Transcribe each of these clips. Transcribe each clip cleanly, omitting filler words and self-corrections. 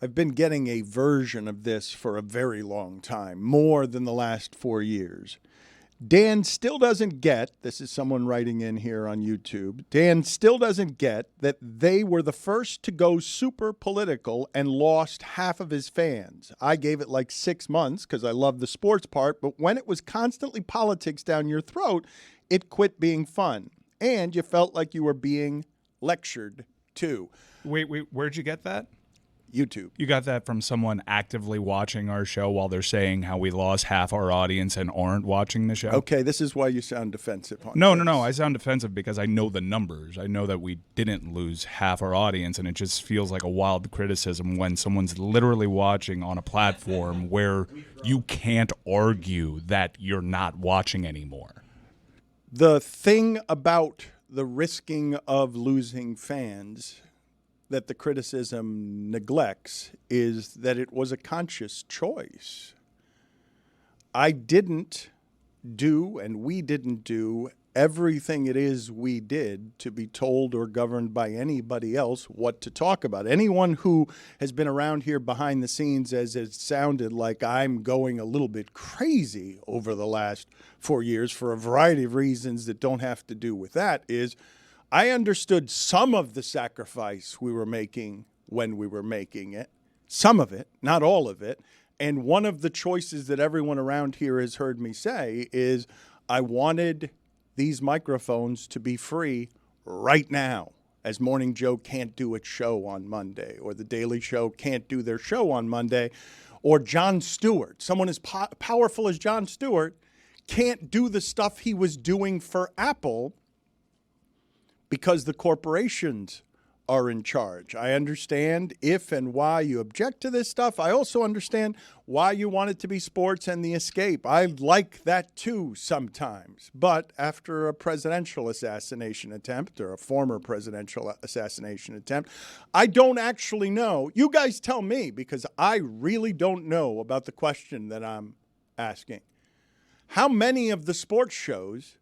I've been getting a version of this for a very long time, more than the last 4 years. Dan still doesn't get, this is someone writing in here on YouTube, Dan still doesn't get that they were the first to go super political and lost half of his fans. I gave it like 6 months because I love the sports part, but when it was constantly politics down your throat, it quit being fun. And you felt like you were being lectured too. Wait, where'd you get that? YouTube. You got that from someone actively watching our show while they're saying how we lost half our audience and aren't watching the show? Okay, this is why you sound defensive. No. I sound defensive because I know the numbers. I know that we didn't lose half our audience, and it just feels like a wild criticism when someone's literally watching on a platform where you can't argue that you're not watching anymore. The thing about the risking of losing fans that the criticism neglects is that it was a conscious choice. I didn't do, and we didn't do, everything it is we did to be told or governed by anybody else what to talk about. Anyone who has been around here behind the scenes, as it sounded like I'm going a little bit crazy over the last 4 years for a variety of reasons that don't have to do with that, is I understood some of the sacrifice we were making when we were making it, some of it, not all of it. And one of the choices that everyone around here has heard me say is I wanted these microphones to be free right now, as Morning Joe can't do its show on Monday, or The Daily Show can't do their show on Monday, or Jon Stewart, someone as powerful as Jon Stewart, can't do the stuff he was doing for Apple because the corporations are in charge. I understand if and why you object to this stuff. I also understand why you want it to be sports and the escape. I like that too sometimes. But after a presidential assassination attempt, or a former presidential assassination attempt, I don't actually know. You guys tell me, because I really don't know about the question that I'm asking. How many of the sports shows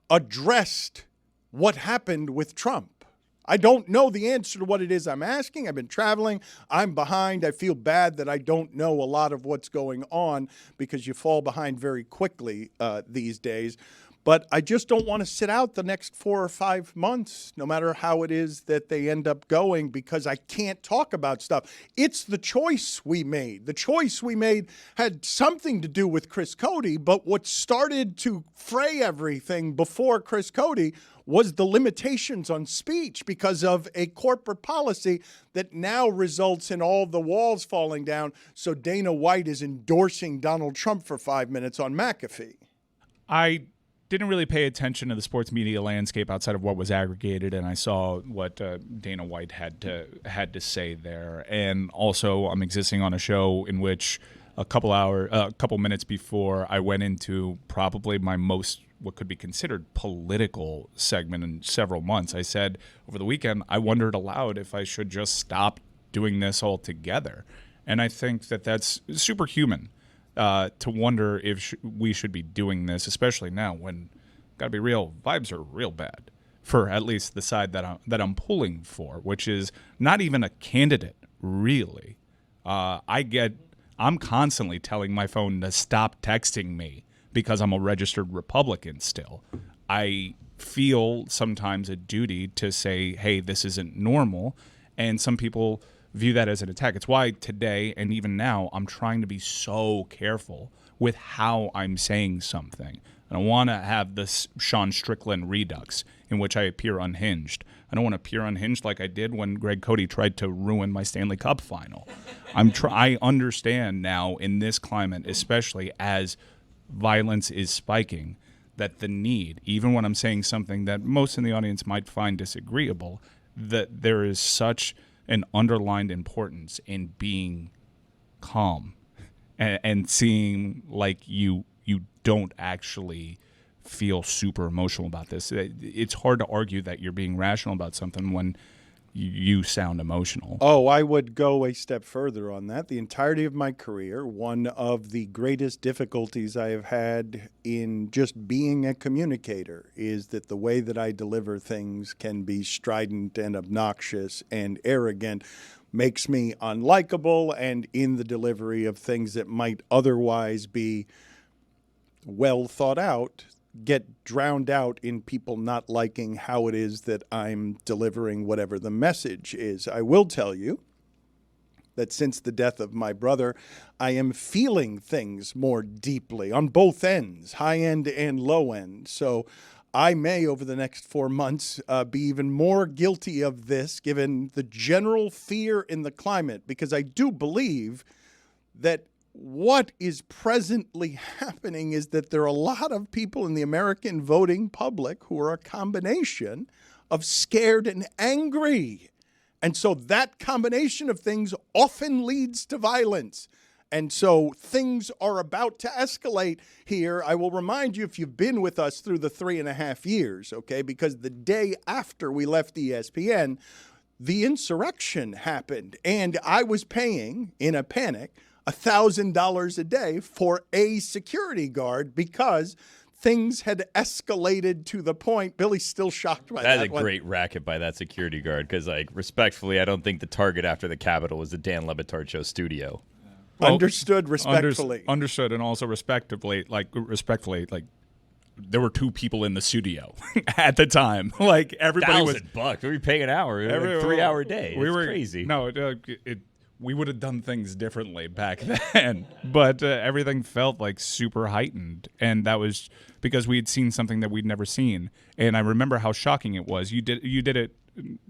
addressed what happened with Trump? I don't know the answer to what it is I'm asking. I've been traveling. I'm behind. I feel bad that I don't know a lot of what's going on because you fall behind very quickly these days. But I just don't want to sit out the next 4 or 5 months, no matter how it is that they end up going, because I can't talk about stuff. It's the choice we made. The choice we made had something to do with Chris Cody, but what started to fray everything before Chris Cody was the limitations on speech because of a corporate policy that now results in all the walls falling down. So Dana White is endorsing Donald Trump for 5 minutes on McAfee. I didn't really pay attention to the sports media landscape outside of what was aggregated, and I saw what Dana White had to say there. And also, I'm existing on a show in which a couple minutes before I went into probably my most what could be considered political segment in several months. I said over the weekend, I wondered aloud if I should just stop doing this altogether. And I think that that's superhuman to wonder if we should be doing this, especially now when, gotta be real, vibes are real bad for at least the side that I'm pulling for, which is not even a candidate, really. I'm constantly telling my phone to stop texting me because I'm a registered Republican still. I feel sometimes a duty to say, hey, this isn't normal, and some people view that as an attack. It's why today and even now I'm trying to be so careful with how I'm saying something. I don't want to have this Sean Strickland redux in which I appear unhinged. I don't want to appear unhinged like I did when Greg Cody tried to ruin my Stanley Cup final. I understand now in this climate, especially as violence is spiking, that the need, even when I'm saying something that most in the audience might find disagreeable, that there is such an underlined importance in being calm and seeing like you don't actually feel super emotional about this. It's hard to argue that you're being rational about something when you sound emotional. Oh, I would go a step further on that. The entirety of my career, one of the greatest difficulties I have had in just being a communicator is that the way that I deliver things can be strident and obnoxious and arrogant, makes me unlikable, and in the delivery of things that might otherwise be well thought out, get drowned out in people not liking how it is that I'm delivering whatever the message is. I will tell you that since the death of my brother, I am feeling things more deeply on both ends, high end and low end. So I may, over the next 4 months, be even more guilty of this, given the general fear in the climate, because I do believe that what is presently happening is that there are a lot of people in the American voting public who are a combination of scared and angry. And so that combination of things often leads to violence. And so things are about to escalate here. I will remind you, if you've been with us through the 3.5 years, okay, because the day after we left ESPN, the insurrection happened. And I was paying, in a panic, $1,000 a day for a security guard because things had escalated to the point. Billy's still shocked by that. That's a great racket by that security guard because, like, respectfully, I don't think the target after the Capitol was the Dan LeBatard Show studio. Well, understood respectfully. Understood, and also respectfully, there were 2 people in the studio at the time. Like, everybody was $1,000. What were you paying an hour? Like 3-hour day. It's crazy. No, we would have done things differently back then, but everything felt like super heightened, and that was because we had seen something that we'd never seen. And I remember how shocking it was. You did it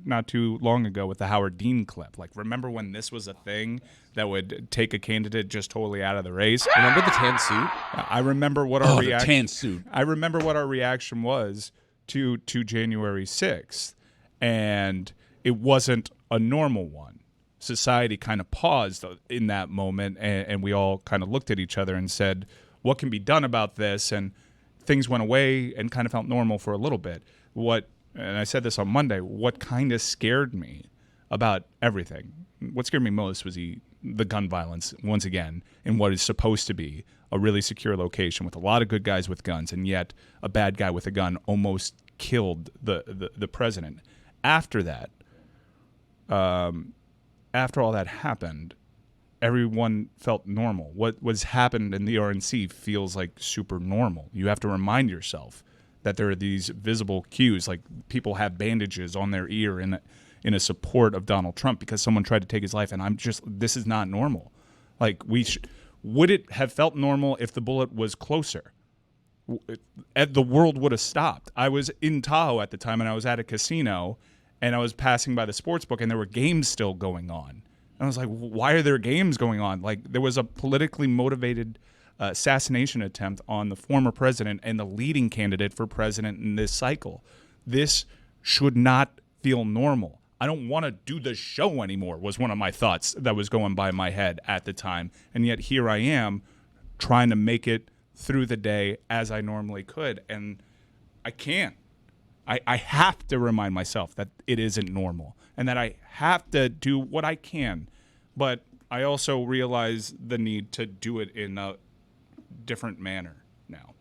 not too long ago with the Howard Dean clip. Like, remember when this was a thing that would take a candidate just totally out of the race? Remember the tan suit? I remember what our reaction. The tan suit. I remember what our reaction was to January 6th, and it wasn't a normal one. Society kind of paused in that moment, and we all kind of looked at each other and said, what can be done about this? And things went away and kind of felt normal for a little bit. And I said this on Monday, what kind of scared me about everything, what scared me most was the gun violence, once again, in what is supposed to be a really secure location with a lot of good guys with guns, and yet a bad guy with a gun almost killed the president. After that, after all that happened, everyone felt normal. What was happened in the RNC feels like super normal. You have to remind yourself that there are these visible cues, like people have bandages on their ear in a support of Donald Trump because someone tried to take his life, and this is not normal. Like, would it have felt normal if the bullet was closer? The world would have stopped. I was in Tahoe at the time, and I was at a casino, and I was passing by the sports book, and there were games still going on. And I was like, why are there games going on? Like, there was a politically motivated assassination attempt on the former president and the leading candidate for president in this cycle. This should not feel normal. I don't want to do the show anymore was one of my thoughts that was going by my head at the time. And yet here I am trying to make it through the day as I normally could. And I can't. I have to remind myself that it isn't normal and that I have to do what I can. But I also realize the need to do it in a different manner now.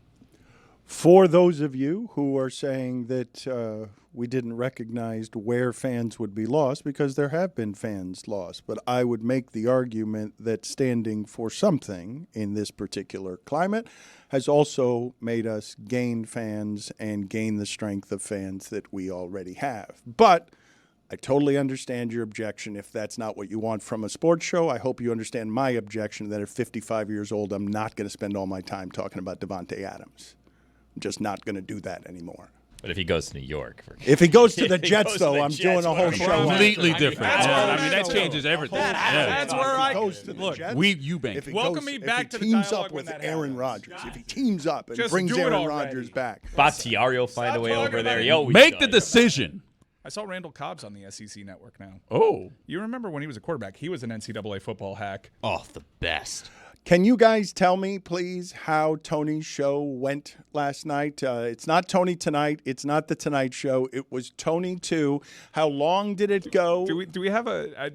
For those of you who are saying that we didn't recognize where fans would be lost, because there have been fans lost, but I would make the argument that standing for something in this particular climate has also made us gain fans and gain the strength of fans that we already have. But I totally understand your objection if that's not what you want from a sports show. I hope you understand my objection that at 55 years old, I'm not going to spend all my time talking about Davante Adams. I'm just not going to do that anymore. But if he goes to New York. If he goes to the Jets, though, I'm doing a whole show. Completely different. That changes everything. That's where I goes to the look. Jets, Eubank. Welcome me back to the teams dialogue up when with that Aaron happens. Rodgers, if he teams up and Just brings do it Aaron already. Rodgers back. Bakhtiari will find a way talking over there. about Yo, Make the decision. I saw Randall Cobb's on the SEC network now. Oh. You remember when he was a quarterback? He was an NCAA football hack. Oh, the best. Can you guys tell me, please, how Tony's show went last night? It's not Tony Tonight. It's not The Tonight Show. It was Tony 2. How long did it go? Do we have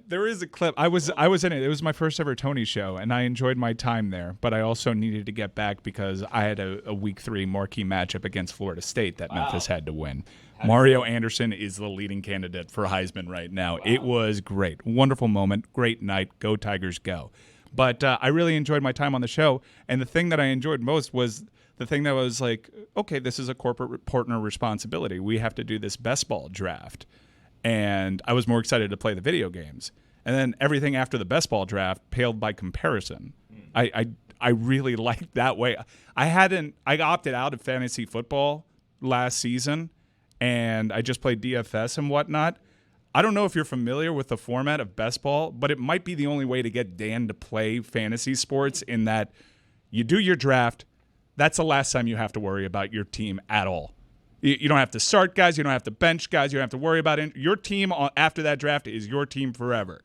there is a clip. I was in it. It was my first ever Tony show, and I enjoyed my time there. But I also needed to get back because I had a week 3 marquee matchup against Florida State that Memphis had to win. Mario Anderson is the leading candidate for Heisman right now. Wow. It was great. Wonderful moment. Great night. Go Tigers, go. But I really enjoyed my time on the show, and the thing that I enjoyed most was the thing that was like, okay, this is a corporate partner responsibility. We have to do this best ball draft, and I was more excited to play the video games. And then everything after the best ball draft paled by comparison. I really liked that way. I opted out of fantasy football last season, and I just played DFS and whatnot. I don't know if you're familiar with the format of best ball, but it might be the only way to get Dan to play fantasy sports in that you do your draft. That's the last time you have to worry about your team at all. You don't have to start guys. You don't have to bench guys. You don't have to worry about it. Your team after that draft is your team forever.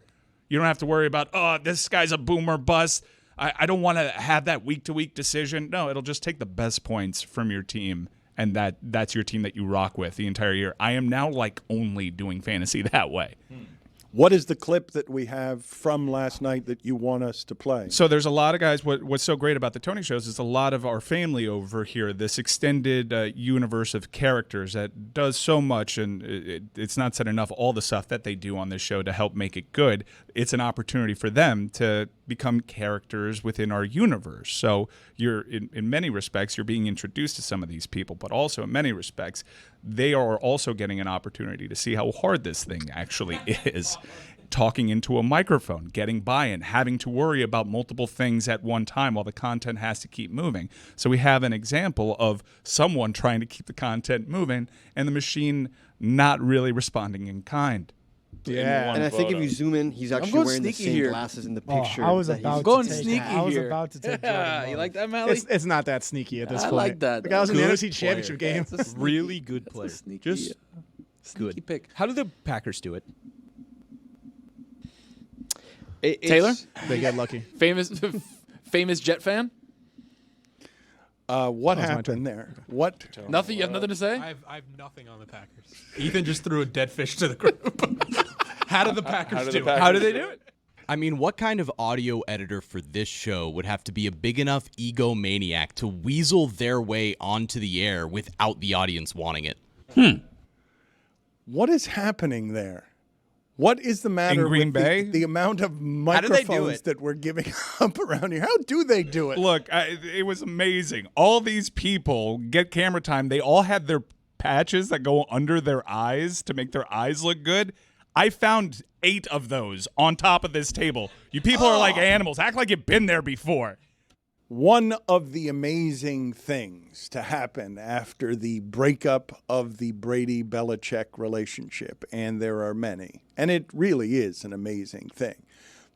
You don't have to worry about, oh, this guy's a boomer bust. I don't want to have that week-to-week decision. No, it'll just take the best points from your team, and that's your team that you rock with the entire year. I am now only doing fantasy that way. What is the clip that we have from last night that you want us to play? So there's a lot of guys. What's so great about the Tony shows is a lot of our family over here, this extended universe of characters that does so much, and it's not said enough, all the stuff that they do on this show to help make it good. It's an opportunity for them to become characters within our universe. So you're in many respects, you're being introduced to some of these people, but also in many respects, they are also getting an opportunity to see how hard this thing actually is. Talking into a microphone, getting buy-in, having to worry about multiple things at one time while the content has to keep moving. So we have an example of someone trying to keep the content moving and the machine not really responding in kind. Yeah, and I think if you zoom in, he's actually wearing the same glasses in the picture. I was about to take You like that, Mally? It's not that sneaky at this point. I like that. The guy was in the NFC Championship game. Really good player. Just Good pick. How do the Packers do it? Taylor? They get lucky. Famous Jet fan? What happened there? What? Nothing. You have nothing to say? I've nothing on the Packers. Ethan just threw a dead fish to the group. How did the Packers do it? How do they do it? I mean, what kind of audio editor for this show would have to be a big enough egomaniac to weasel their way onto the air without the audience wanting it? What is happening there? What is the matter In Green with Bay? the amount of do they do microphones it? that we're giving up around here? How do they do it? Look, it was amazing. All these people get camera time. They all had their patches that go under their eyes to make their eyes look good. I found 8 of those on top of this table. You people are like animals. Act like you've been there before. One of the amazing things to happen after the breakup of the Brady-Belichick relationship, and there are many, and it really is an amazing thing,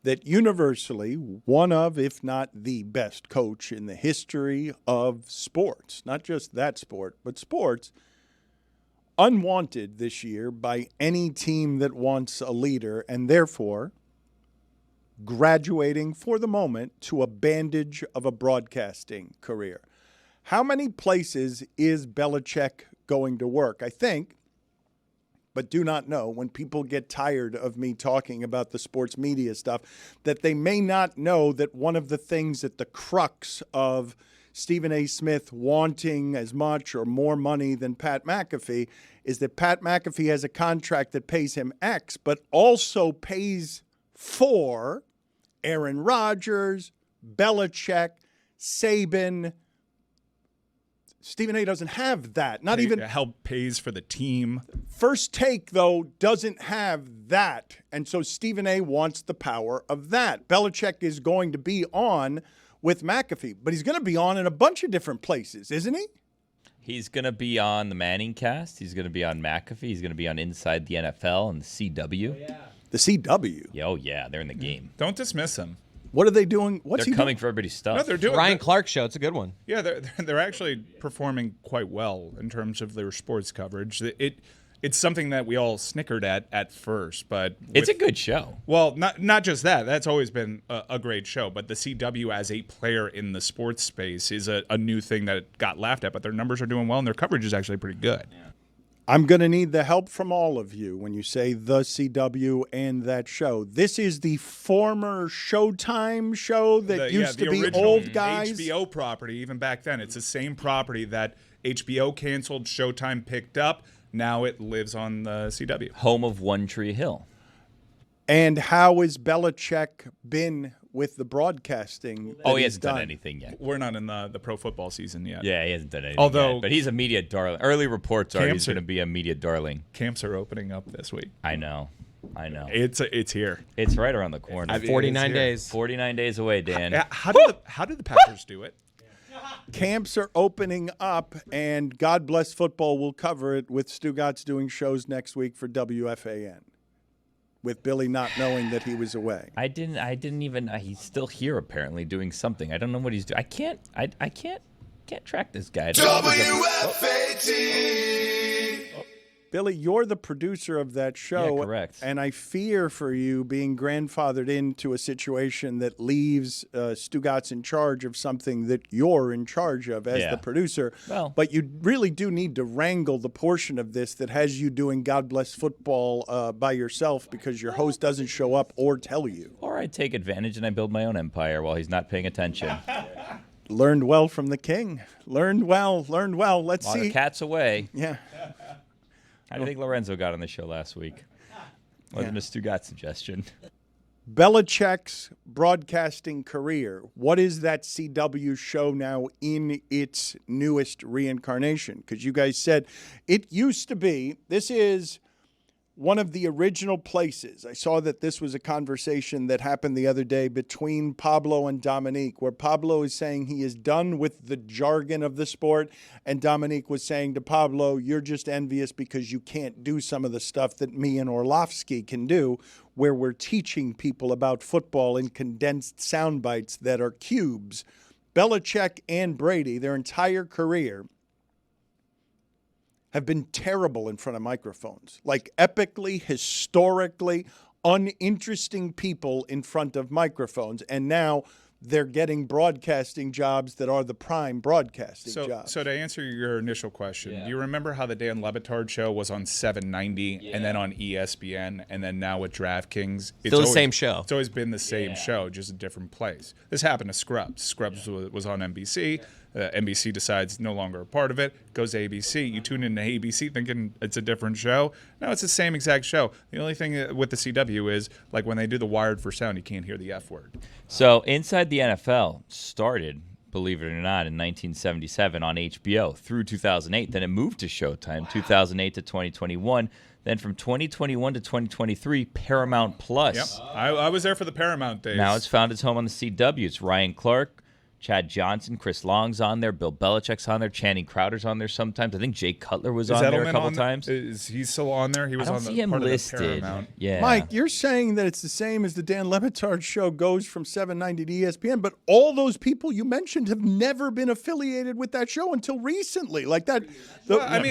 that universally one of, if not the best coach in the history of sports, not just that sport, but sports, unwanted this year by any team that wants a leader, and therefore graduating for the moment to a bandage of a broadcasting career. How many places is Belichick going to work? I think, but do not know, when people get tired of me talking about the sports media stuff, that they may not know that one of the things at the crux of Stephen A. Smith wanting as much or more money than Pat McAfee is that Pat McAfee has a contract that pays him X, but also pays for Aaron Rodgers, Belichick, Saban. Stephen A. doesn't have that. Not even help pays for the team. First Take, though, doesn't have that. And so Stephen A. wants the power of that. Belichick is going to be on with McAfee, but he's going to be on in a bunch of different places, isn't he? He's going to be on the Manning cast. He's going to be on McAfee. He's going to be on Inside the NFL and the CW. Oh, yeah. The CW? Oh, yeah. They're in the game. Don't dismiss him. What are they doing? What's they're he coming doing? for everybody's stuff. No, they're doing Ryan Clark's show. It's a good one. Yeah, they're actually performing quite well in terms of their sports coverage. it's something that we all snickered at first, but It's a good show. Well, not just that. That's always been a great show, but the CW as a player in the sports space is a new thing that got laughed at, but their numbers are doing well, and their coverage is actually pretty good. Yeah. I'm going to need the help from all of you when you say the CW and that show. This is the former Showtime show that used to be old guys. HBO property, even back then. It's the same property that HBO canceled, Showtime picked up. Now it lives on the CW. Home of One Tree Hill. And how has Belichick been with the broadcasting? He hasn't done anything yet. We're not in the pro football season yet. Yeah, he hasn't done anything yet. But he's a media darling. Early reports are he's going to be a media darling. Camps are opening up this week. I know. It's here. It's right around the corner. 49 days. 49 days away, Dan. How do the Packers do it? Camps are opening up, and God Bless Football will cover it with Stugatz doing shows next week for WFAN. With Billy not knowing that he was away. I didn't even. He's still here apparently doing something. I don't know what he's doing. I can't track this guy. WFAT. Billy, you're the producer of that show. Yeah, correct. And I fear for you being grandfathered into a situation that leaves Stugatz in charge of something that you're in charge of as the producer. Well, but you really do need to wrangle the portion of this that has you doing God Bless Football by yourself because your host doesn't show up or tell you. Or I take advantage and I build my own empire while he's not paying attention. Learned well from the king. Learned well. Let's see. The cat's away. Yeah. How do you think Lorenzo got on the show last week? Wasn't a Stugatz suggestion. Belichick's broadcasting career. What is that CW show now in its newest reincarnation? Because you guys said it used to be, this is one of the original places. I saw that this was a conversation that happened the other day between Pablo and Dominique, where Pablo is saying he is done with the jargon of the sport, and Dominique was saying to Pablo, you're just envious because you can't do some of the stuff that me and Orlovsky can do, where we're teaching people about football in condensed sound bites that are cubes. Belichick and Brady, their entire career, have been terrible in front of microphones, like epically, historically, uninteresting people in front of microphones. And now they're getting broadcasting jobs that are the prime broadcasting jobs. So to answer your initial question, do you remember how the Dan LeBatard show was on 790 and then on ESPN and then now with DraftKings? Still the same show. It's always been the same show, just a different place. This happened to Scrubs. Scrubs was on NBC. NBC decides no longer a part of it, goes to ABC. You tune into ABC thinking it's a different show. No, it's the same exact show. The only thing with the CW is, like when they do the wired for sound, you can't hear the F word. So Inside the NFL started, believe it or not, in 1977 on HBO through 2008. Then it moved to Showtime, 2008 to 2021. Then from 2021 to 2023, Paramount Plus. Yep. I was there for the Paramount days. Now it's found its home on the CW. It's Ryan Clark, Chad Johnson, Chris Long's on there, Bill Belichick's on there, Channing Crowder's on there sometimes. I think Jay Cutler was on there a couple times. Is he still on there? He was I don't on see the him part listed. Of the Paramount. Yeah. Mike, you're saying that it's the same as the Dan LeBatard show goes from 790 to ESPN, but all those people you mentioned have never been affiliated with that show until recently. Like that.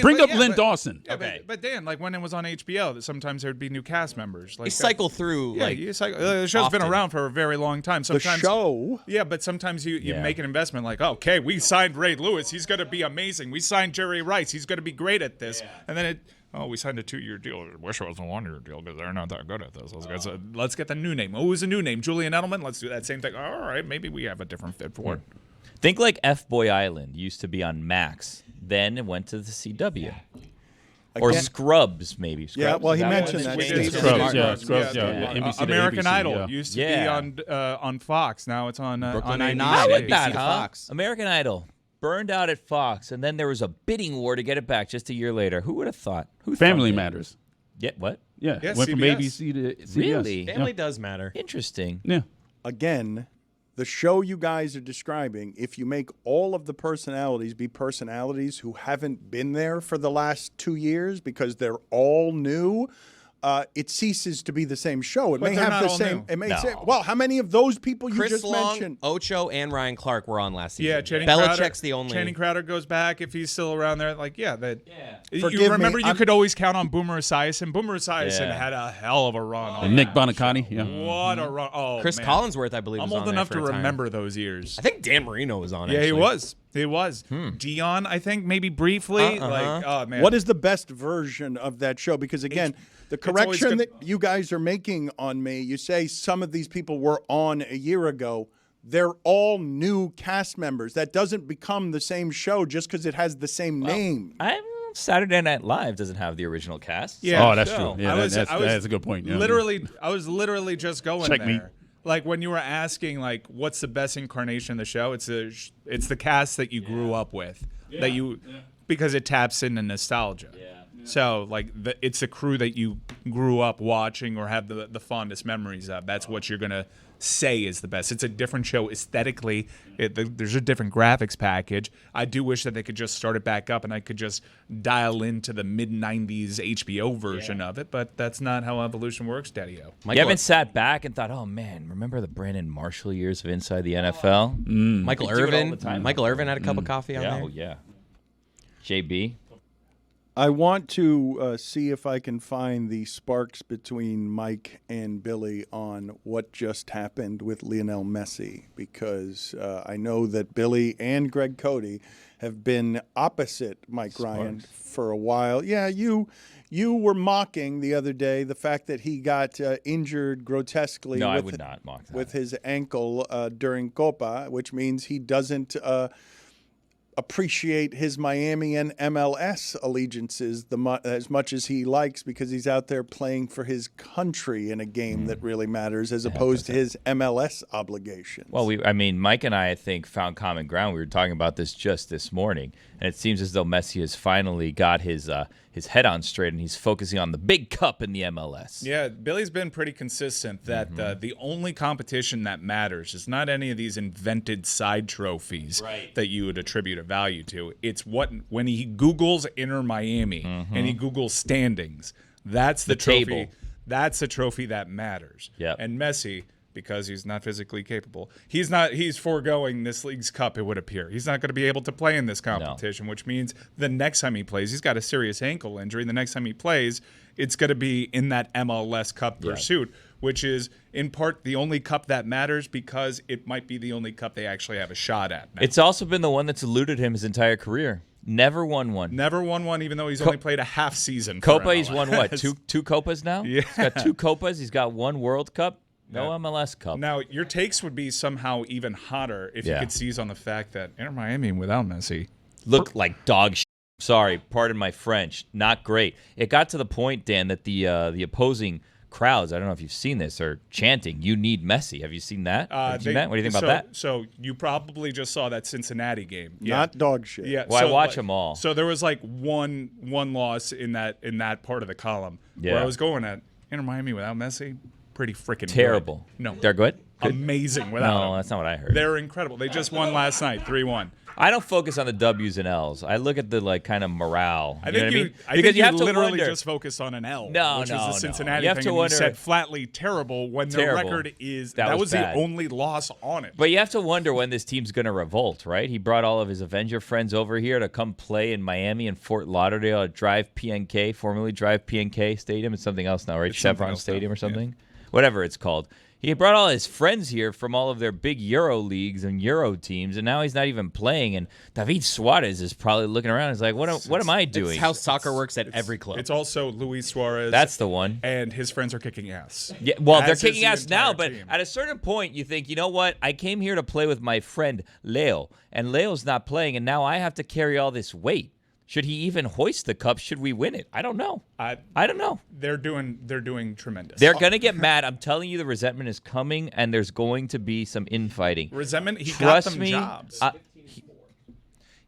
Bring up Lynn Dawson. Yeah, okay. But Dan, like when it was on HBO, sometimes there'd be new cast members. Like you cycle through. Yeah, you cycle. The show's been around for a very long time. Sometimes the show. Yeah, but sometimes you make an investment like, okay, we signed Ray Lewis. He's going to be amazing. We signed Jerry Rice. He's going to be great at this. Yeah. And then we signed a 2-year deal. I wish it was a 1-year deal because they're not that good at this. Let's get the new name. Who's a new name? Julian Edelman? Let's do that same thing. All right, maybe we have a different fit for it. Think like F-Boy Island used to be on Max. Then it went to the CW. Or Scrubs, maybe. Scrubs. Yeah, well, he mentioned that. Scrubs, NBC American ABC, Idol used to be on Fox. Now it's on Brooklyn on Nine-Nine. How ABC. about that, huh? Fox. American Idol burned out at Fox, and then there was a bidding war to get it back just a year later. Who would have thought? Family Matters. Yeah, what? Yeah, Yeah, went from CBS. ABC to CBS. Really? Family does matter. Interesting. Yeah. Again, the show you guys are describing, if you make all of the personalities be personalities who haven't been there for the last 2 years because they're all new, it ceases to be the same show. It But may they're have not the all same. new. It may No. say, well, how many of those people you Chris just Long, mentioned? Ocho, and Ryan Clark were on last season. Yeah, Channing Belichick's Crowder, the only. Channing Crowder goes back if he's still around there. Like, yeah, You Forgive me, remember you I'm- could always count on Boomer Esiason. Boomer Esiason Yeah. had a hell of a run. And Nick Bonicani. Yeah. What a run! Oh, Chris man. Collinsworth, I believe, I'm was old on there enough for to a time. remember those years. I think Dan Marino was on. Yeah, actually. he was. He was. Dion, I think, maybe briefly. Like, oh man, What is the best version of that show? Because again, the always correction good- that you guys are making on me, you say some of these people were on a year ago. They're all new cast members. That doesn't become the same show just because it has the same name. Saturday Night Live doesn't have the original cast. Yeah. Oh, that's So, true. Yeah, that's a good point. Yeah. I was literally just going Checkmate. there. Like when you were asking, like, what's the best incarnation of the show? It's the cast that you grew up with, because it taps into nostalgia. So like it's a crew that you grew up watching or have the fondest memories of. That's what you're gonna say is the best. It's a different show aesthetically. There's a different graphics package. I do wish that they could just start it back up and I could just dial into the mid-90s HBO version of it, but that's not how evolution works, Daddy-O. You haven't sat back and thought, oh man, remember the Brandon Marshall years of Inside the NFL? Michael do it all Irvin. the time. Michael Irvin had a cup of coffee on Yeah, there. oh yeah. JB. I want to see if I can find the sparks between Mike and Billy on what just happened with Lionel Messi, because I know that Billy and Greg Cody have been opposite Mike Ryan for a while. Yeah, you were mocking the other day the fact that he got injured grotesquely No, I would not mock that. with his ankle during Copa, which means he doesn't appreciate his Miami and MLS allegiances as much as he likes, because he's out there playing for his country in a game that really matters as opposed to his MLS obligations. Well, Mike and I think, found common ground. We were talking about this just this morning, and it seems as though Messi has finally got his head on straight, and he's focusing on the big cup in the MLS. Yeah, Billy's been pretty consistent that the only competition that matters is not any of these invented side trophies that you would attribute a value to. It's when he Googles Inter Miami and he Googles standings, that's the trophy. table. That's the trophy that matters. Yep. And Messi, because he's not physically capable, he's foregoing this league's cup, it would appear. He's not going to be able to play in this competition, which means the next time he plays, he's got a serious ankle injury. The next time he plays, it's going to be in that MLS Cup pursuit, which is in part the only cup that matters because it might be the only cup they actually have a shot at now. It's also been the one that's eluded him his entire career. Never won one. Never won one, even though he's only played a half season. for Copa, he's won what? Two Copas now? Yeah. He's got 2 Copas. He's got 1 World Cup. No MLS Cup. Now, your takes would be somehow even hotter if you could seize on the fact that Inter Miami without Messi look like dog shit. Sorry, pardon my French. Not great. It got to the point, Dan, that the opposing crowds, I don't know if you've seen this, are chanting, "You need Messi." Have you seen that? Have you seen that? What do you think about that? So you probably just saw that Cincinnati game. Not dog shit. Yeah. Well, I watch them all. So there was like one loss in that part of the column where Yeah. I was going at Inter Miami without Messi. Pretty freaking Terrible. Good. No, They're good? amazing without No, him. that's not what I heard. They're incredible. They just won last night, 3-1. I don't focus on the W's and L's. I look at the kind of morale. I You know think what I mean? I think you have to literally wonder. just focused on an L, No, which no, was no. the Cincinnati You have thing, to and wonder- you said flatly terrible when their Terrible. record is That was the bad. only loss on it. But you have to wonder when this team's going to revolt, right? He brought all of his Avenger friends over here to come play in Miami and Fort Lauderdale at Drive PNK, formerly Drive PNK Stadium. It's something else now, right? It's something Chevron else Stadium now. or something? Whatever it's called. He brought all his friends here from all of their big Euro leagues and Euro teams, and now he's not even playing. And David Suarez is probably looking around. He's like, what am I doing? It's how soccer works at every club. It's also Luis Suarez. That's the one. And his friends are kicking ass. Yeah, well, As they're is kicking the ass now, entire but team. at a certain point, you think, you know what? I came here to play with my friend Leo, and Leo's not playing, and now I have to carry all this weight. Should he even hoist the cup? Should we win it? I don't know. I don't know. They're doing tremendous. They're going to get mad. I'm telling you, the resentment is coming, and there's going to be some infighting. Resentment. He Trust got them me, jobs.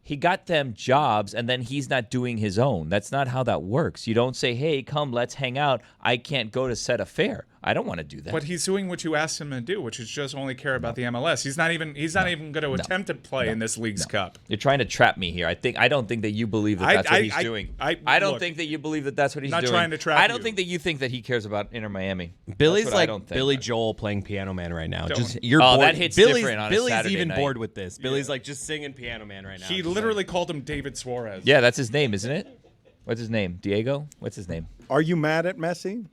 He got them jobs, and then he's not doing his own. That's not how that works. You don't say, hey, come, let's hang out. I can't go to set a fare. I don't want to do that. But he's doing what you asked him to do, which is just only care about the MLS. He's not even going to attempt to play in this league's cup. You're trying to trap me here. I don't think that you believe that that's what he's doing. I don't think that you believe that that's what he's doing. Not trying to trap you. I don't think that you think that he cares about Inter Miami. Billy's like Billy Joel playing Piano Man right now. You're bored. That hits Billy's, different on a Billy's Saturday even night. bored with this. Billy's like just singing Piano Man right now. He literally called him David Suarez. Yeah, that's his name, isn't it? What's his name? Diego? What's his name? Are you mad at Messi?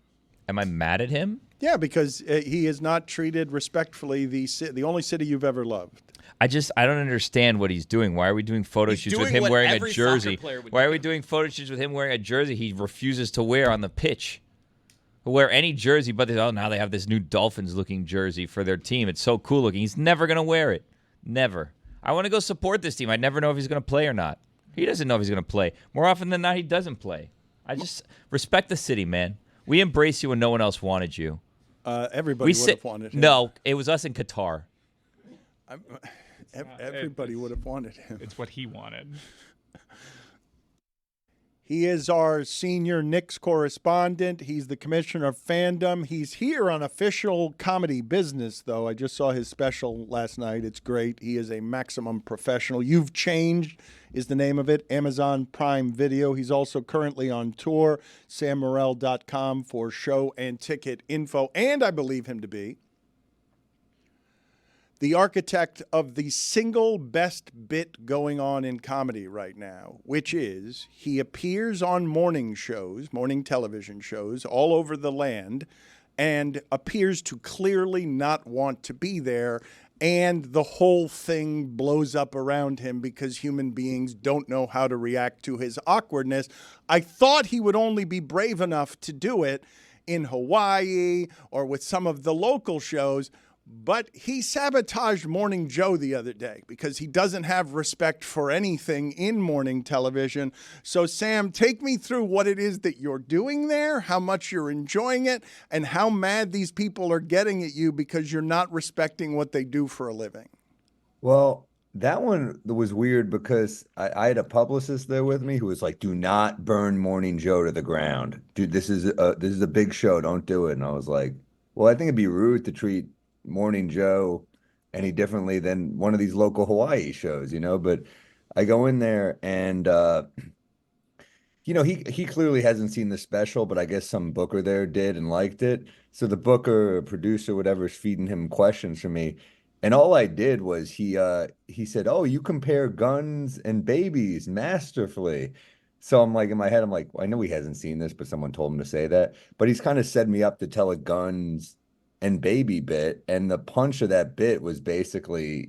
Am I mad at him? Yeah, because he is not treated respectfully the only city you've ever loved. I don't understand what he's doing. Why are we doing photo shoots with him wearing a jersey? Why are we doing photo shoots with him wearing a jersey he refuses to wear on the pitch? He'll wear any jersey, but now they have this new Dolphins-looking jersey for their team. It's so cool looking. He's never going to wear it. Never. I want to go support this team. I never know if he's going to play or not. He doesn't know if he's going to play. More often than not, he doesn't play. I just respect the city, man. We embrace you when no one else wanted you. Everybody would have wanted him. No, it was us in Qatar. Everybody would have wanted him. It's what he wanted. He is our senior Knicks correspondent. He's the commissioner of fandom. He's here on Official Comedy Business, though. I just saw his special last night. It's great. He is a maximum professional. You've Changed is the name of it, Amazon Prime Video. He's also currently on tour, sammorril.com for show and ticket info. And I believe him to be the architect of the single best bit going on in comedy right now, which is he appears on morning television shows all over the land, and appears to clearly not want to be there. And the whole thing blows up around him because human beings don't know how to react to his awkwardness. I thought he would only be brave enough to do it in Hawaii or with some of the local shows, but he sabotaged Morning Joe the other day because he doesn't have respect for anything in morning television. So, Sam, take me through what it is that you're doing there, how much you're enjoying it, and how mad these people are getting at you because you're not respecting what they do for a living. Well, that one was weird because I had a publicist there with me who was like, "Do not burn Morning Joe to the ground, dude. This is a big show. Don't do it." And I was like, "Well, I think it'd be rude to treat Morning Joe any differently than one of these local Hawaii shows, but I go in there and he clearly hasn't seen the special, but I guess some booker there did and liked it. So the booker or producer, whatever, is feeding him questions from me. And all I did was he said, "Oh, you compare guns and babies masterfully." So I'm like, in my head, I'm like, I know he hasn't seen this, but someone told him to say that. But he's kind of set me up to tell a guns and baby bit, and the punch of that bit was basically,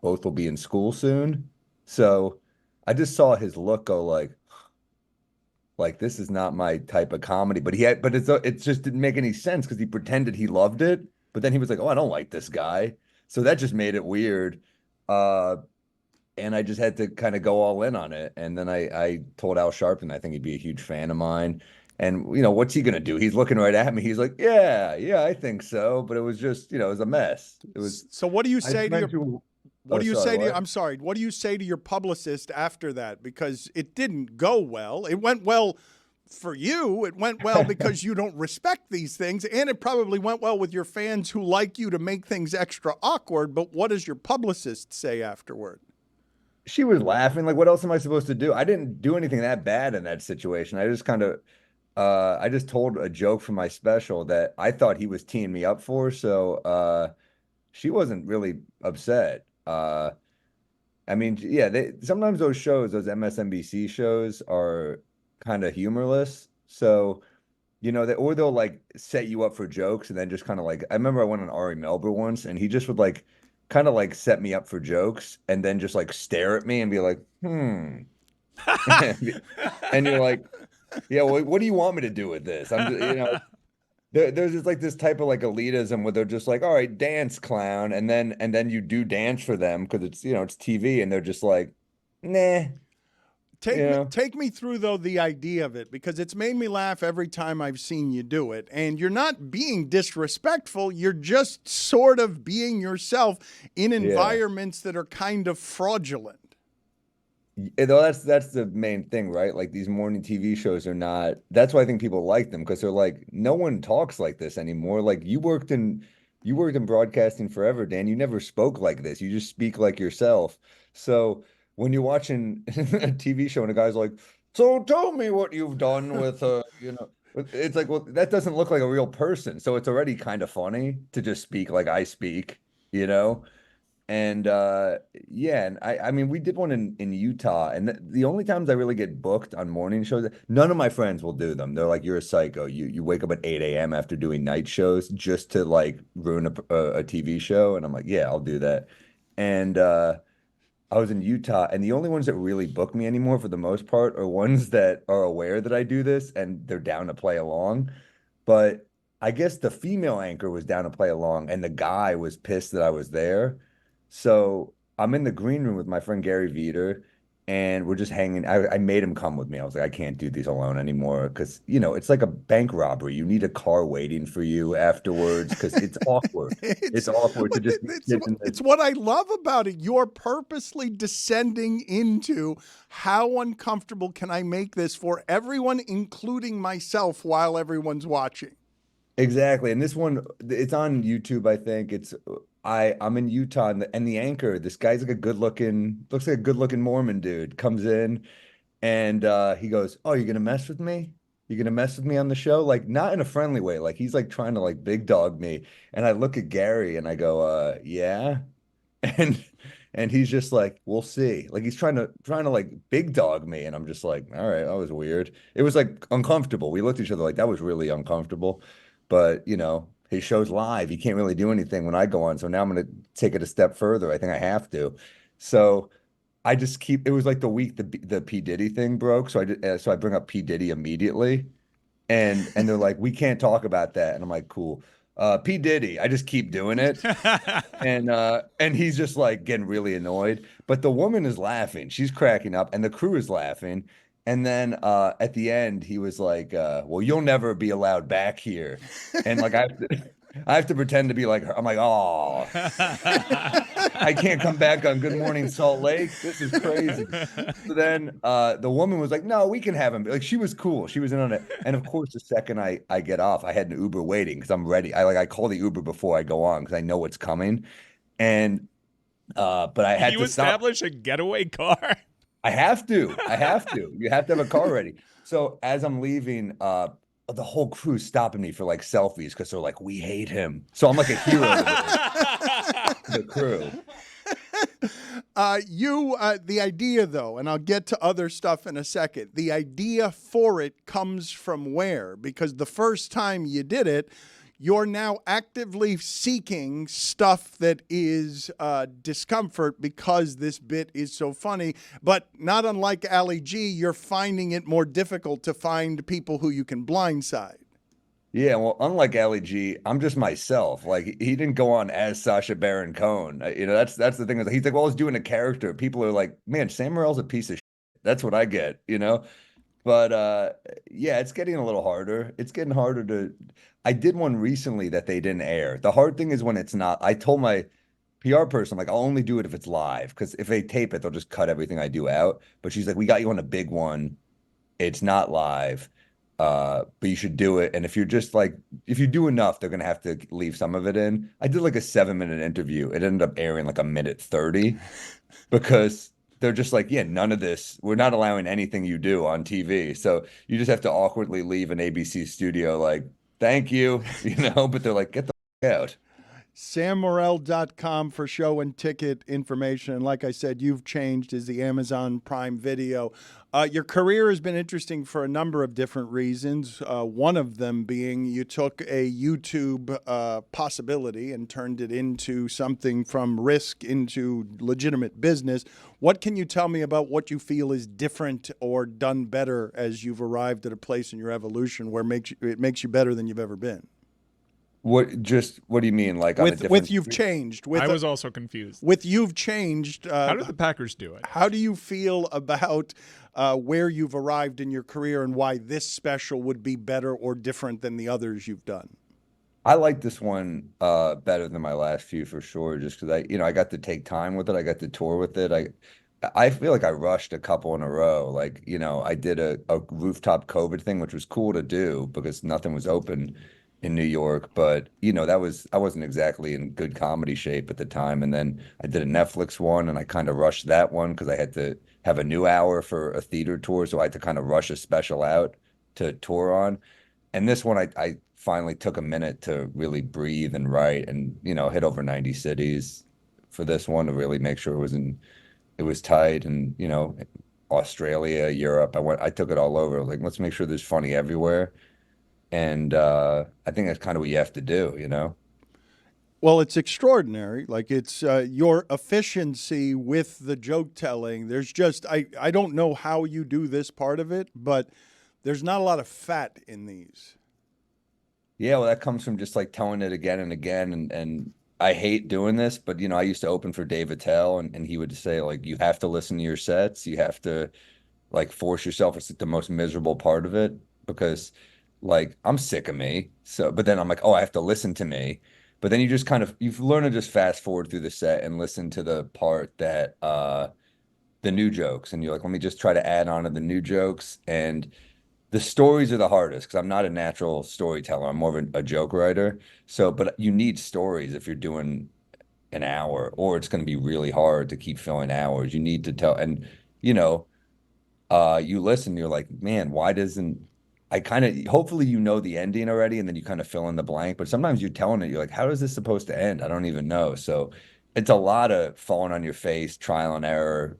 both will be in school soon. So I just saw his look go like this is not my type of comedy. But it just didn't make any sense because he pretended he loved it, but then he was like, "Oh, I don't like this guy." So that just made it weird. And I just had to kind of go all in on it. And then I told Al Sharpton I think he'd be a huge fan of mine. And, what's he going to do? He's looking right at me. He's like, yeah, I think so. But it was just, it was a mess. It was. So what do you say to your, what do you say to, I'm sorry, what do you say to your publicist after that? Because it didn't go well. It went well for you. It went well because you don't respect these things. And it probably went well with your fans who like you to make things extra awkward. But what does your publicist say afterward? She was laughing. Like, what else am I supposed to do? I didn't do anything that bad in that situation. I just kind of. I just told a joke from my special that I thought he was teeing me up for, so she wasn't really upset. I mean, yeah, sometimes those shows, those MSNBC shows, are kind of humorless. So, or they'll like set you up for jokes and then just kind of like. I remember I went on Ari Melber once, and he just would kind of set me up for jokes and then just stare at me and be like, and you're like. Yeah, well, what do you want me to do with this? I'm just, there's just this type of elitism where they're just like, all right, dance, clown, and then you do dance for them because it's it's TV, and they're just like, nah. Take me through though the idea of it, because it's made me laugh every time I've seen you do it, and you're not being disrespectful. You're just sort of being yourself in environments that are kind of fraudulent. That's the main thing, right? Like these morning TV shows are not. That's why I think people like them because they're like no one talks like this anymore. Like you worked in broadcasting forever, Dan. You never spoke like this. You just speak like yourself. So when you're watching a TV show and a guy's like, "So tell me what you've done with it's like, well, that doesn't look like a real person. So it's already kind of funny to just speak like I speak, you know? And yeah, and I mean we did one in Utah, and the only times I really get booked on morning shows, none of my friends will do them. They're like, "You're a psycho. You wake up at 8 a.m. after doing night shows just to like ruin a TV show." And I'm like, "Yeah, I'll do that." And I was in Utah, and the only ones that really book me anymore for the most part are ones that are aware that I do this and they're down to play along. But I guess the female anchor was down to play along, and the guy was pissed that I was there. So I'm in the green room with my friend Gary Veter, and we're just hanging. I made him come with me. I was like, I can't do these alone anymore because, it's like a bank robbery. You need a car waiting for you afterwards because it's awkward. It's awkward to just it's what I love about it. You're purposely descending into how uncomfortable can I make this for everyone, including myself, while everyone's watching. Exactly. And this one, it's on YouTube, I think. I'm in Utah, and the anchor, this guy's like looks like a good looking Mormon dude, comes in and he goes, "Oh, you're gonna mess with me? You're gonna mess with me on the show?" Like not in a friendly way, like he's like trying to like big dog me. And I look at Gary and I go, yeah. And he's just like, "We'll see." Like he's trying to like big dog me, and I'm just like, "All right, that was weird." It was like uncomfortable. We looked at each other like that was really uncomfortable. But his show's live. He can't really do anything when I go on. So now I'm going to take it a step further. I think I have to. So I just it was like the week the P Diddy thing broke. So I bring up P Diddy immediately, and they're like, "We can't talk about that." And I'm like, "Cool." P Diddy. I just keep doing it, and he's just like getting really annoyed. But the woman is laughing. She's cracking up, and the crew is laughing. And then at the end, he was like, "Well, you'll never be allowed back here." And like I have to pretend to be like her. I'm like, "Oh, I can't come back on Good Morning Salt Lake. This is crazy." So then the woman was like, "No, we can have him." Like she was cool. She was in on it. And of course, the second I get off, I had an Uber waiting because I'm ready. I call the Uber before I go on because I know what's coming. And but I had to establish a getaway car. I have to. You have to have a car ready. So as I'm leaving, the whole crew's stopping me for like selfies because they're like, "We hate him." So I'm like a hero to the crew. The idea though, and I'll get to other stuff in a second, the idea for it comes from where? Because the first time you did it, you're now actively seeking stuff that is discomfort because this bit is so funny. But not unlike Ali G, you're finding it more difficult to find people who you can blindside. Yeah, well, unlike Ali G, I'm just myself. Like he didn't go on as Sacha Baron Cohen. That's the thing. He's like, "Well, I was doing a character." People are like, "Man, Sam Morril's a piece of shit." That's what I get, But yeah, it's getting a little harder. It's getting harder to. I did one recently that they didn't air. The hard thing is when it's not. I told my PR person, like, I'll only do it if it's live because if they tape it, they'll just cut everything I do out. But she's like, "We got you on a big one. It's not live, but you should do it. And if you're just like, if you do enough, they're gonna have to leave some of it in." I did like a 7-minute interview. It ended up airing like a minute 30 because they're just like, "Yeah, none of this. We're not allowing anything you do on TV." So you just have to awkwardly leave an ABC studio like, "Thank you," but they're like, "Get the f out." SamMorril.com for show and ticket information. And like I said, You've Changed is the Amazon Prime Video. Your career has been interesting for a number of different reasons. One of them being you took a YouTube possibility and turned it into something from risk into legitimate business. What can you tell me about what you feel is different or done better as you've arrived at a place in your evolution where it makes you better than you've ever been? What do you mean? Like with You've Changed? I was also confused. With You've Changed. How did the Packers do it? How do you feel about where you've arrived in your career and why this special would be better or different than the others you've done? I like this one better than my last few for sure, just because I got to take time with it. I got to tour with it. I feel like I rushed a couple in a row. Like, I did a rooftop COVID thing, which was cool to do because nothing was open in New York. But, I wasn't exactly in good comedy shape at the time. And then I did a Netflix one and I kind of rushed that one because I had to have a new hour for a theater tour. So I had to kind of rush a special out to tour on. And this one, I finally took a minute to really breathe and write and, hit over 90 cities for this one to really make sure it was tight. And, Australia, Europe, I took it all over. Like, let's make sure there's funny everywhere. And I think that's kind of what you have to do. Well, it's extraordinary. Like, it's your efficiency with the joke telling. There's just, I don't know how you do this part of it, but there's not a lot of fat in these. Yeah, well, that comes from just like telling it again and again. And I hate doing this, but I used to open for Dave Attell and he would say, like, you have to listen to your sets. You have to like force yourself. It's like the most miserable part of it because like I'm sick of me. So, but then I'm like, oh, I have to listen to me. But then you've learned to just fast forward through the set and listen to the part that the new jokes. And you're like, let me just try to add on to the new jokes. And the stories are the hardest because I'm not a natural storyteller. I'm more of a joke writer. So, but you need stories if you're doing an hour, or it's going to be really hard to keep filling hours. You need to tell, and you listen, you're like, man, why doesn't hopefully the ending already, and then you kind of fill in the blank. But sometimes you're telling it, you're like, how is this supposed to end? I don't even know. So it's a lot of falling on your face, trial and error.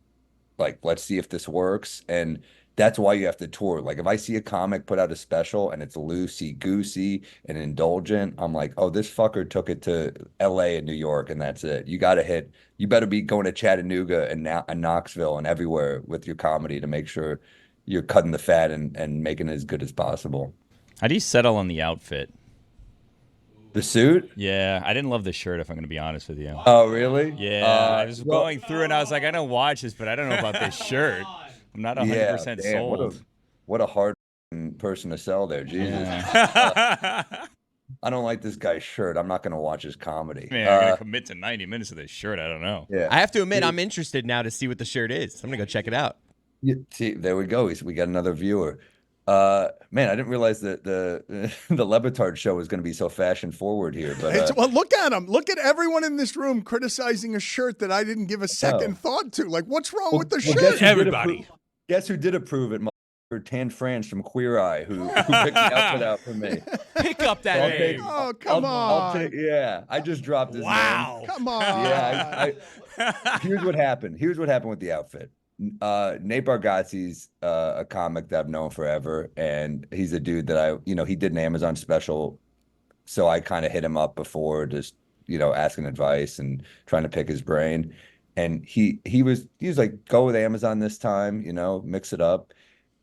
Like, let's see if this works. And that's why you have to tour. Like, if I see a comic put out a special and it's loosey-goosey and indulgent, I'm like, oh, this fucker took it to LA and New York, and that's it. You better be going to Chattanooga and Knoxville and everywhere with your comedy to make sure you're cutting the fat and making it as good as possible. How do you settle on the outfit? The suit? Yeah, I didn't love the shirt, if I'm going to be honest with you. Oh, really? Yeah, I was going through and I was like, I don't watch this, but I don't know about this shirt. I'm not 100% sold. What a hard person to sell there, Jesus. Yeah. I don't like this guy's shirt. I'm not going to watch his comedy. Man, I'm going to commit to 90 minutes of this shirt. I don't know. Yeah. I have to admit, I'm interested now to see what the shirt is. I'm going to go check it out. Yeah, see, there we go. We got another viewer. Man, I didn't realize that the LeBatard show was going to be so fashion forward here. But well, look at him. Look at everyone in this room criticizing a shirt that I didn't give a second thought to. Like, what's wrong with the shirt? Everybody. Guess who did approve it? Tan France from Queer Eye, who picked the outfit out for me. Pick up that name. Oh, come on. I just dropped his name. Come on. Yeah. Here's what happened. Here's what happened with the outfit. Nate Bargatze's a comic that I've known forever, and he's a dude that he did an Amazon special, so I kind of hit him up before, just asking advice and trying to pick his brain. And he was like, go with Amazon this time, mix it up.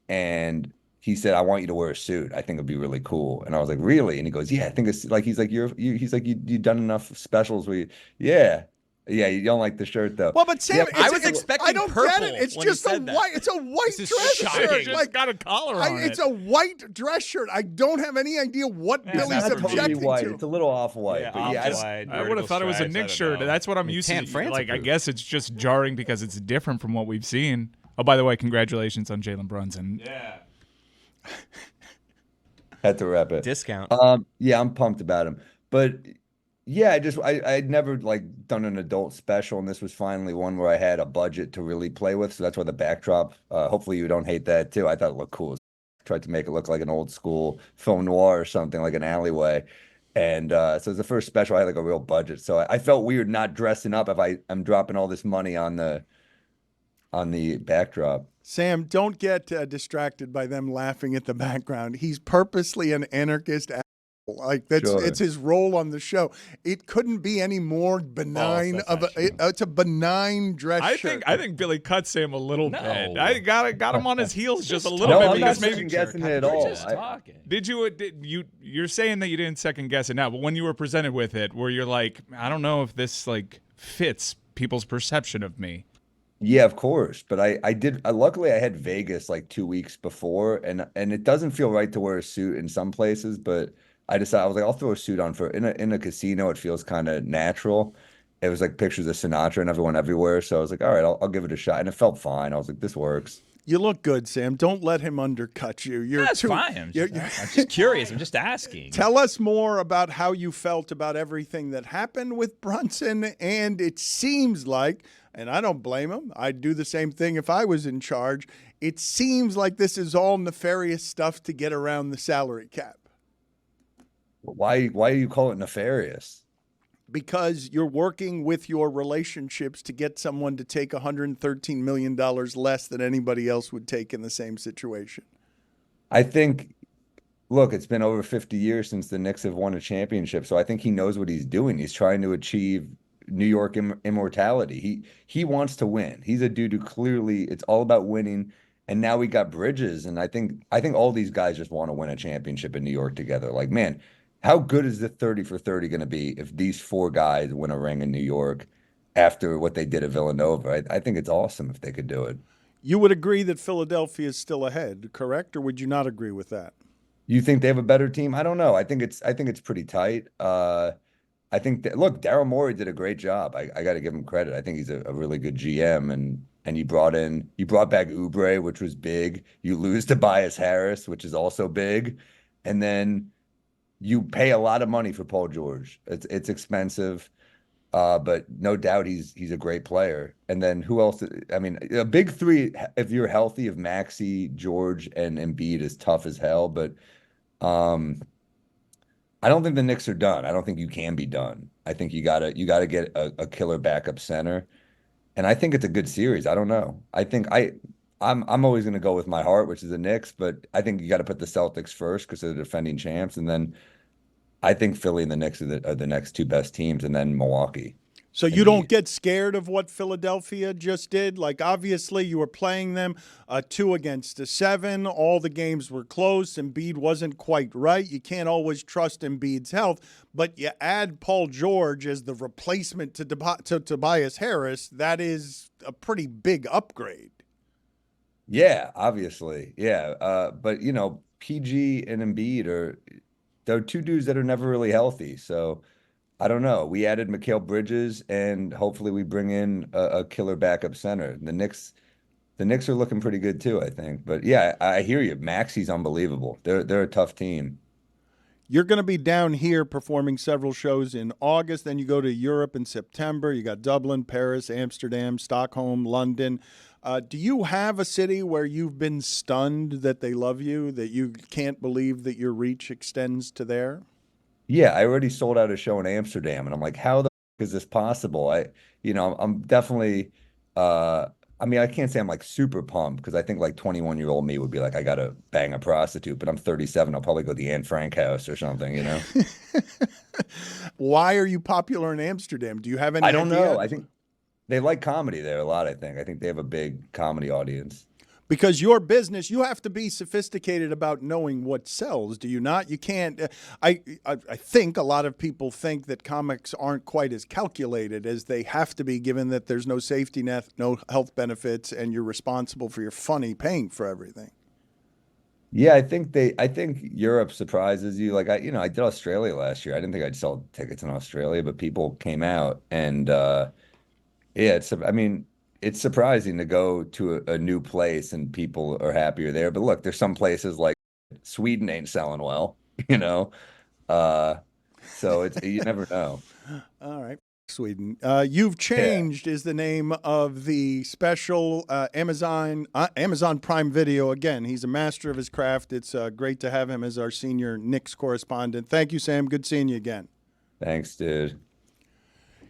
And he said, I want you to wear a suit. I think it'd be really cool. And I was like, really? And he goes, yeah, I think it's like, he's like, you've done enough specials where yeah, you don't like the shirt though. Well, but Sam, I was expecting I don't purple get it. It's when just he said white. It's a white dress shirt. It's got a collar on it. It's a white dress shirt. I don't have any idea what Billy's objecting white. to. It's a little off-white. I would have thought it was a Knicks shirt. That's what I'm used to. Like, I guess it's just jarring because it's different from what we've seen. Oh, by the way, congratulations on Jalen Brunson. Yeah. Had to wrap it. Discount. Yeah, I'm pumped about him. But yeah, I'd never like done an adult special, and this was finally one where I had a budget to really play with. So that's why the backdrop. Hopefully you don't hate that too. I thought it looked cool. Tried to make it look like an old school film noir or something, like an alleyway. And so it's the first special I had like a real budget. So I felt weird not dressing up if I'm dropping all this money on the backdrop. Sam, don't get distracted by them laughing at the background. He's purposely an anarchist. Like it's his role on the show. It couldn't be any more benign it's a benign dress shirt. I think Billy cut Sam a little bit. I got him on his heels just a little bit. I'm not second guessing it at all. Just talking. You're saying that you didn't second guess it now, but when you were presented with it, where you're like, I don't know if this like fits people's perception of me. Yeah, of course. But I did. Luckily, I had Vegas like 2 weeks before, and it doesn't feel right to wear a suit in some places, but I decided I was like, I'll throw a suit on in a casino. It feels kind of natural, it was like pictures of Sinatra and everyone everywhere. So I was like, all right, I'll give it a shot. And it felt fine. I was like, this works. You look good, Sam. Don't let him undercut you. That's fine. I'm just curious. I'm just asking. Tell us more about how you felt about everything that happened with Brunson. And it seems like, and I don't blame him, I'd do the same thing if I was in charge. It seems like this is all nefarious stuff to get around the salary cap. Why do you call it nefarious? Because you're working with your relationships to get someone to take $113 million less than anybody else would take in the same situation. I think, look, it's been over 50 years since the Knicks have won a championship, so I think he knows what he's doing. He's trying to achieve New York immortality. He wants to win. He's a dude who clearly, it's all about winning, and now we got Bridges, and I think all these guys just want to win a championship in New York together. Like, man, how good is the 30 for 30 going to be if these 4 guys win a ring in New York after what they did at Villanova? I think it's awesome if they could do it. You would agree that Philadelphia is still ahead, correct? Or would you not agree with that? You think they have a better team? I don't know. I think it's pretty tight. I think that, look, Daryl Morey did a great job. I got to give him credit. I think he's a really good GM, and you brought back Oubre, which was big. You lose Tobias Harris, which is also big, and then you pay a lot of money for Paul George. It's expensive, but no doubt he's a great player. And then who else? I mean, a big 3, if you're healthy, of Maxey, George, and Embiid is tough as hell. But I don't think the Knicks are done. I don't think you can be done. I think you gotta get a killer backup center, and I think it's a good series. I don't know. I think I'm always going to go with my heart, which is the Knicks, but I think you got to put the Celtics first because they're the defending champs, and then I think Philly and the Knicks are the next 2 best teams, and then Milwaukee. So you don't get scared of what Philadelphia just did? Like, obviously, you were playing them 2 against 7. All the games were close. Embiid wasn't quite right. You can't always trust Embiid's health, but you add Paul George as the replacement to Tobias Harris. That is a pretty big upgrade. Yeah, obviously. Yeah. But, PG and Embiid they're 2 dudes that are never really healthy. So I don't know. We added Mikal Bridges, and hopefully we bring in a killer backup center. The Knicks are looking pretty good too, I think. But yeah, I hear you. Maxey's unbelievable. They're a tough team. You're going to be down here performing several shows in August. Then you go to Europe in September. You got Dublin, Paris, Amsterdam, Stockholm, London. Do you have a city where you've been stunned that they love you, that you can't believe that your reach extends to there? Yeah, I already sold out a show in Amsterdam, and I'm like, how the f is this possible? I'm definitely, I can't say I'm like super pumped because I think like 21-year-old me would be like, I got to bang a prostitute, but I'm 37. I'll probably go to the Anne Frank house or something, Why are you popular in Amsterdam? Do you have any I don't idea? know. I think they like comedy there a lot, I think they have a big comedy audience. Because your business, you have to be sophisticated about knowing what sells, do you not? You can't. I think a lot of people think that comics aren't quite as calculated as they have to be, given that there's no safety net, no health benefits, and you're responsible for your funny paying for everything. Yeah, I think Europe surprises you. Like I did Australia last year. I didn't think I'd sell tickets in Australia, but people came out, and it's surprising to go to a new place and people are happier there. But look, there's some places like Sweden ain't selling well, so you never know. All right. Sweden. You've Changed is the name of the special Amazon Prime Video. Again, he's a master of his craft. It's great to have him as our senior Knicks correspondent. Thank you, Sam. Good seeing you again. Thanks, dude.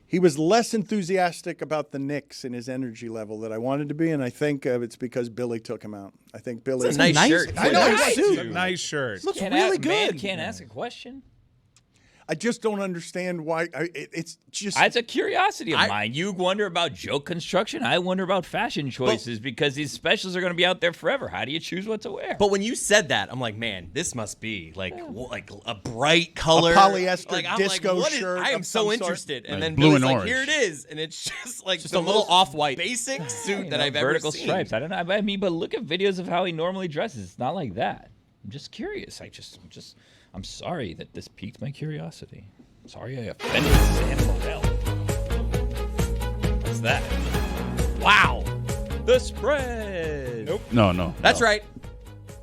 He was less enthusiastic about the Knicks in his energy level that I wanted to be, and I think it's because Billy took him out. I think Billy. It's a nice shirt. I know, It's a nice shirt. Looks really good. Man can't ask a question. I just don't understand why. It's just. It's a curiosity of mine. You wonder about joke construction. I wonder about fashion choices because these specials are going to be out there forever. How do you choose what to wear? But when you said that, I'm like, man, this must be like a bright color, a polyester I'm disco like, shirt. I am so interested. And then blue Billy's and like, orange. here it is, and it's just like just a little off-white basic suit that I've ever vertical seen. stripes. I don't know. I mean, but look at videos of how he normally dresses. It's not like that. I'm just curious. I'm sorry that this piqued my curiosity. Sorry I offended Sam Morril. that? Wow. The spread. Nope. No. That's right.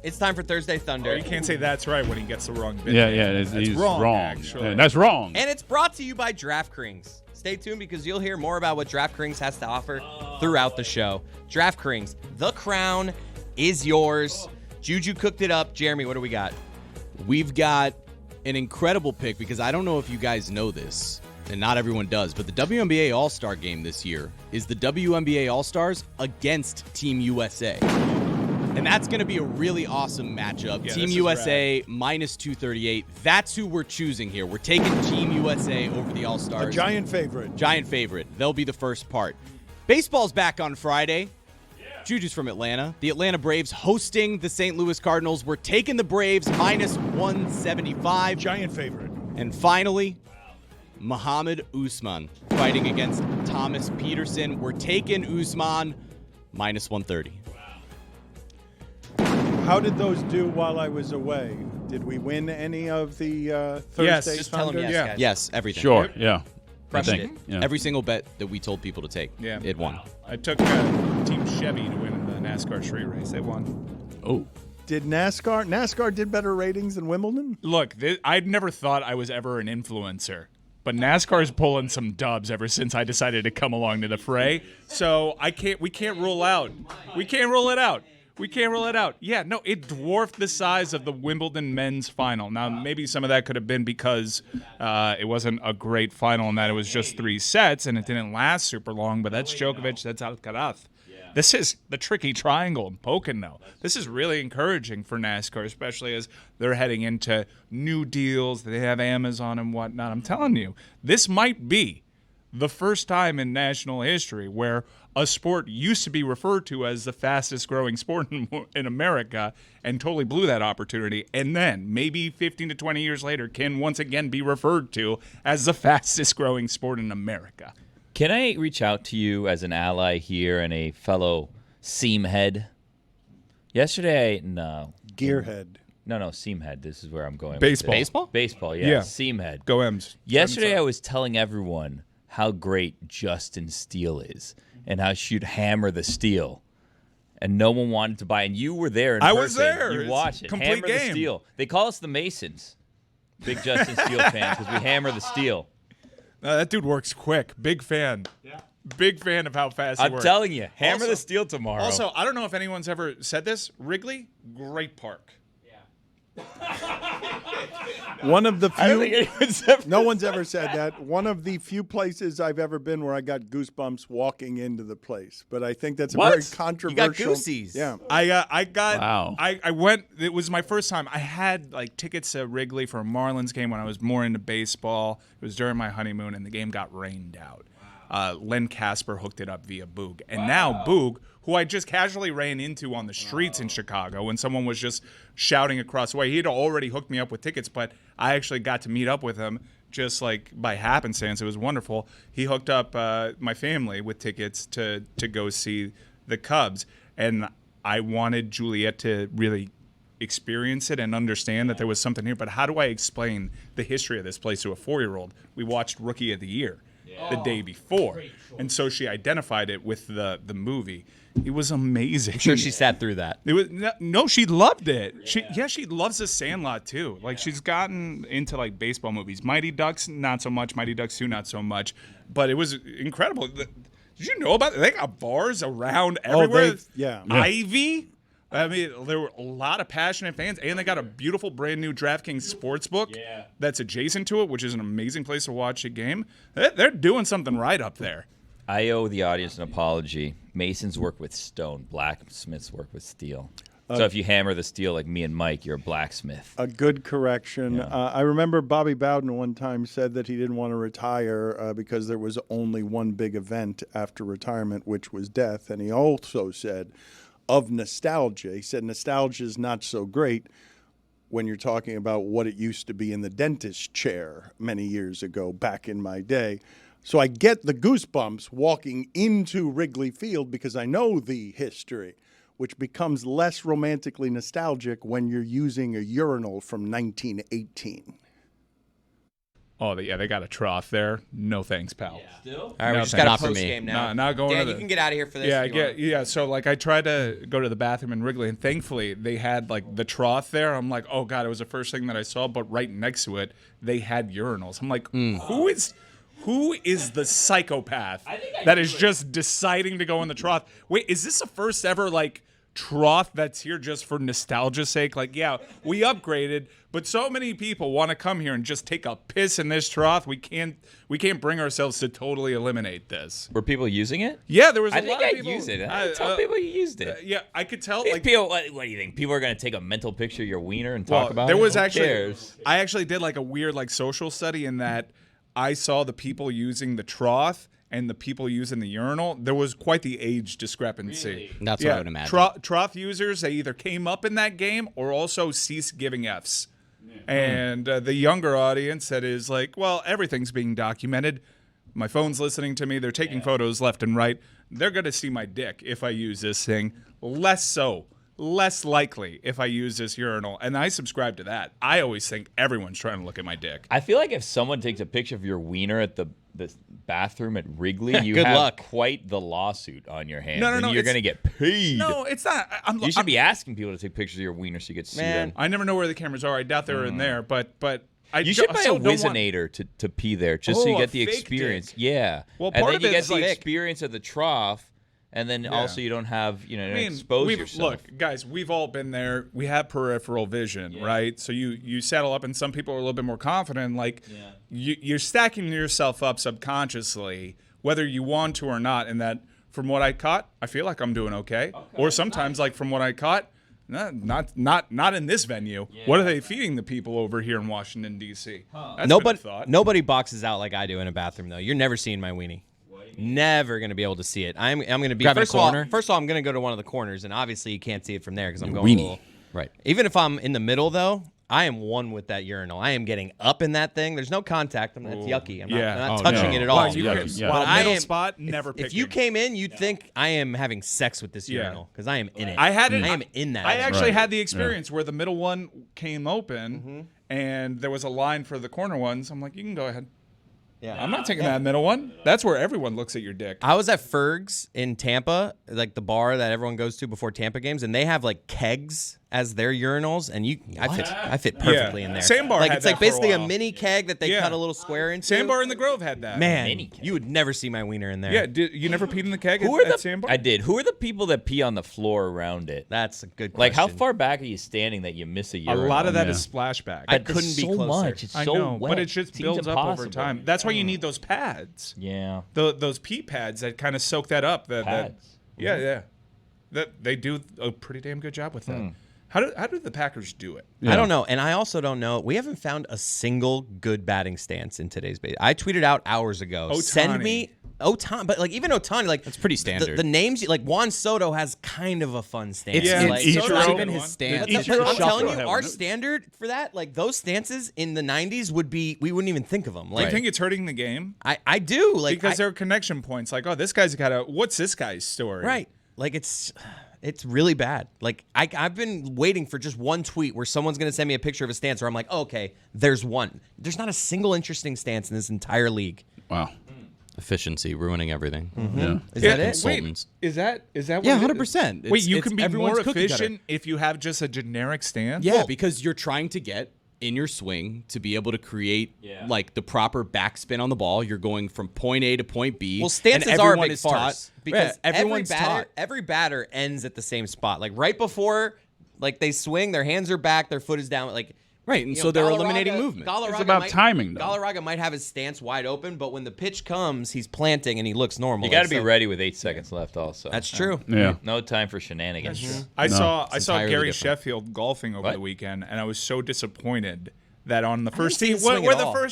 It's time for Thursday Thunder. Oh, you can't say that's right when he gets the wrong bit. Yeah, That's he's wrong. Actually. That's wrong. And it's brought to you by DraftKings. Stay tuned because you'll hear more about what DraftKings has to offer throughout the show. DraftKings, the crown is yours. Juju cooked it up. Jeremy, what do we got? We've got an incredible pick because I don't know if you guys know this, and not everyone does, but the WNBA All-Star game this year is the WNBA All-Stars against Team USA. And that's going to be a really awesome matchup. Yeah, Team USA minus 238. That's who we're choosing here. We're taking Team USA over the All-Stars. A giant favorite. Giant favorite. They'll be the first part. Baseball's back on Friday. Juju's from Atlanta. The Atlanta Braves hosting the St. Louis Cardinals. We're taking the Braves minus 175. Giant favorite. And finally, Muhammad Usman fighting against Thomas Peterson. We're taking Usman minus 130. How did those do while I was away? Did we win any of the Thursday Yes, just tell 'em Thunders? yes, guys. Yes, everything. Sure, yeah. Crushed I it. think, yeah. Every single bet that we told people to take, Yeah. it won. I took Team Chevy to win the NASCAR street race. They won. Oh. Did NASCAR did better ratings than Wimbledon? Look, I'd never thought I was ever an influencer, but NASCAR's pulling some dubs ever since I decided to come along to the fray. So we can't rule out. We can't rule it out. We can't rule it out. Yeah, no, it dwarfed the size of the Wimbledon men's final. Now, maybe some of that could have been because it wasn't a great final and that it was just 3 sets and it didn't last super long, but that's Djokovic, that's Alcaraz. This is the tricky triangle in Pocono. This is really encouraging for NASCAR, especially as they're heading into new deals. They have Amazon and whatnot. I'm telling you, this might be the first time in national history where a sport used to be referred to as the fastest growing sport in America and totally blew that opportunity. And then maybe 15 to 20 years later can once again be referred to as the fastest growing sport in America. Can I reach out to you as an ally here and a fellow seam head? Yesterday, no. Gearhead. No, seam head. This is where I'm going. Baseball. Baseball? Baseball, yeah. Yeah. Seam head. Go M's. Yesterday, I was telling everyone how great Justin Steele is and how she'd hammer the steel. And no one wanted to buy. And you were there in person. I was there. You It's watched it. complete Hammer the game. steel. They call us the Masons. Big Justin Steele fans because we hammer the steel. That dude works quick. Big fan. Yeah. Big fan of how fast he I'm works. telling you, hammer Also- the steel tomorrow. Also, I don't know if anyone's ever said this. Wrigley, great park. One of the I don't few. think anyone's ever No one's ever said that. One of the few places I've ever been where I got goosebumps walking into the place. But I think that's a What? very You got controversial. goosies. Yeah. I got. Wow. I went. It was my first time. I had like tickets to Wrigley for a Marlins game when I was more into baseball. It was during my honeymoon, and the game got rained out. Len Casper hooked it up via Boog, and now Boog, who I just casually ran into on the streets in Chicago when someone was just shouting across the way. He had already hooked me up with tickets, but I actually got to meet up with him just like by happenstance. It was wonderful. He hooked up my family with tickets to go see the Cubs, and I wanted Juliet to really experience it and understand that there was something here. But how do I explain the history of this place to a 4-year-old? We watched Rookie of the Year the day before, and so she identified it with the movie. It was amazing. I'm sure she sat through that. It was no, she loved it. She loves The Sandlot too. Like she's gotten into like baseball movies. Mighty Ducks, not so much. Mighty Ducks 2, not so much. But it was incredible. Did you know about it? They got bars around everywhere. Yeah. Ivy. I mean, there were a lot of passionate fans, and they got a beautiful brand new DraftKings sportsbook that's adjacent to it, which is an amazing place to watch a game. They're doing something right up there. I owe the audience an apology. Masons work with stone. Blacksmiths work with steel. So if you hammer the steel like me and Mike, you're a blacksmith. A good correction. Yeah. I remember Bobby Bowden one time said that he didn't want to retire because there was only one big event after retirement, which was death. And he also said of nostalgia, he said nostalgia is not so great when you're talking about what it used to be in the dentist chair many years ago, back in my day. So I get the goosebumps walking into Wrigley Field because I know the history, which becomes less romantically nostalgic when you're using a urinal from 1918. Oh, they got a trough there. No thanks, pal. Still? All right, No we just got a thanks. post game now. Not going Dan, to you can get out of here for this. Yeah, So like, I tried to go to the bathroom in Wrigley, and thankfully they had like the trough there. I'm like, oh god, it was the first thing that I saw. But right next to it, they had urinals. I'm like, who is the psychopath that is just deciding to go in the trough? Wait, is this the first ever like trough that's here just for nostalgia's sake? Like, yeah, we upgraded, but so many people want to come here and just take a piss in this trough. We can't bring ourselves to totally eliminate this. Were people using it? Yeah, there was a I think lot of I people. used it. I tell people you used it. Yeah, I could tell. These Like, people, what do you think? People are going to take a mental picture of your wiener and talk about there it? was Who actually, cares? I actually did like a weird like social study in that I saw the people using the trough and the people using the urinal. There was quite the age discrepancy. Really? That's what I would imagine. Trough users, they either came up in that game or also ceased giving Fs. Yeah. And the younger audience that is like, well, everything's being documented. My phone's listening to me. They're taking photos left and right. They're going to see my dick if I use this thing. Less likely if I use this urinal. And I subscribe to that. I always think everyone's trying to look at my dick. I feel like if someone takes a picture of your wiener at the bathroom at Wrigley, you Good have luck. quite the lawsuit on your hands. No, and you're going to get paid. No, it's not. You should be asking people to take pictures of your wiener so you get sued. Man, I never know where the cameras are. I doubt they're in there, but you should buy a Whizzinator to pee there just so you get the experience. Dick. Yeah. Well, and part then of you it get is the like, experience of the trough, and then also you don't have, expose yourself. Look, guys, we've all been there. We have peripheral vision, right? So you saddle up, and some people are a little bit more confident. Like, you're stacking yourself up subconsciously, whether you want to or not, and that from what I caught, I feel like I'm doing okay. Or sometimes, like, from what I caught, not in this venue. Yeah. What are they feeding the people over here in Washington, D.C.? Nobody boxes out like I do in a bathroom, though. You're never seeing my weenie. Never going to be able to see it. I'm going to be first of all, I'm going to go to one of the corners, and obviously you can't see it from there because I'm going a little right. Even if I'm in the middle, though, I am one with that urinal. I am getting up in that thing. There's no contact. That's yucky. I'm not touching it at all. Middle spot, never. If you came in, you'd think I am having sex with this urinal because I am in it. I am in that. I actually had the experience where the middle one came open, and there was a line for the corner ones. I'm like, you can go ahead. Yeah, I'm not taking that middle one. That's where everyone looks at your dick. I was at Ferg's in Tampa, like the bar that everyone goes to before Tampa games, and they have like kegs as their urinals, and I fit perfectly in there. Sandbar like had it's that like basically for a mini keg that they cut a little square into. Sandbar in the Grove had that. Man, you would never see my wiener in there. Yeah, you never peed in the keg at Sandbar? I did. Who are the people that pee on the floor around it? That's a good question. Like, how far back are you standing that you miss a urinal? A lot of that is splashback. I couldn't be closer. Much. It's so wet. But it just builds up over time. That's why you need those pads. Yeah. Those pee pads that kind of soak that up. Yeah. That they do a pretty damn good job with that. How do the Packers do it? I don't know, and I also don't know. We haven't found a single good batting stance in today's base. I tweeted out hours ago. Ohtani. Send me Ohtani, but like even Ohtani, like that's pretty standard. The names, like Juan Soto has kind of a fun stance. It's not even his stance. I'm telling you, our standard for that, like those stances in the '90s we wouldn't even think of them. Like, you think it's hurting the game? I do, like because there are connection points. Like, oh, this guy's what's this guy's story? Right, like it's really bad. Like I've been waiting for just one tweet where someone's going to send me a picture of a stance where I'm like, oh, okay, there's one. There's not a single interesting stance in this entire league. Wow. Efficiency, ruining everything. Yeah. Is that it? Consultants. Wait, is that what 100%. Wait, you can be more efficient if you have just a generic stance? Yeah, because you're trying to get in your swing to be able to create like the proper backspin on the ball. You're going from point A to point B. Well, stances are a big farce because everyone's every batter ends at the same spot. Like right before like they swing, their hands are back, their foot is down. Like right, and so they're eliminating movement. It's about timing, though. Galarraga might have his stance wide open, but when the pitch comes, he's planting and he looks normal. You got to be ready with 8 seconds left. Also, that's true. Yeah, no time for shenanigans. I saw Gary Sheffield golfing over the weekend, and I was so disappointed that on the first tee, Does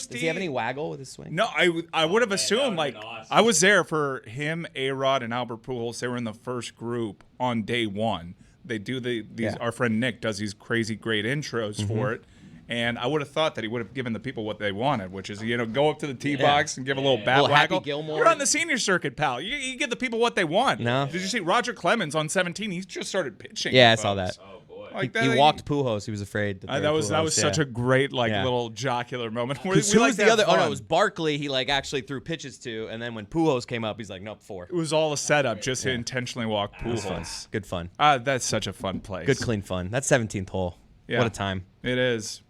he have any waggle with his swing? No, I would have assumed like I was there for him, A-Rod, and Albert Pujols. They were in the first group on day one. They do these. Our friend Nick does these crazy great intros for it. And I would have thought that he would have given the people what they wanted, which is, go up to the tee box and give a little bat waggle. You're on the senior circuit, pal. You give the people what they want. No. Did you see Roger Clemens on 17? He just started pitching. Yeah, I saw that. Oh, boy. Like He walked Pujols. He was afraid. To that was Pujols, such a great little jocular moment. Who was the other? Oh no, it was Barkley. He actually threw pitches to, and then when Pujols came up, he's like, nope, 4. It was all a setup just to intentionally walk Pujols. Good fun. That's such a fun place. Good clean fun. That's 17th hole. Yeah. What a time. It is.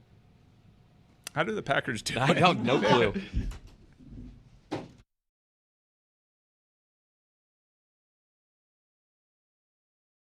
How do the Packers do? I don't no clue.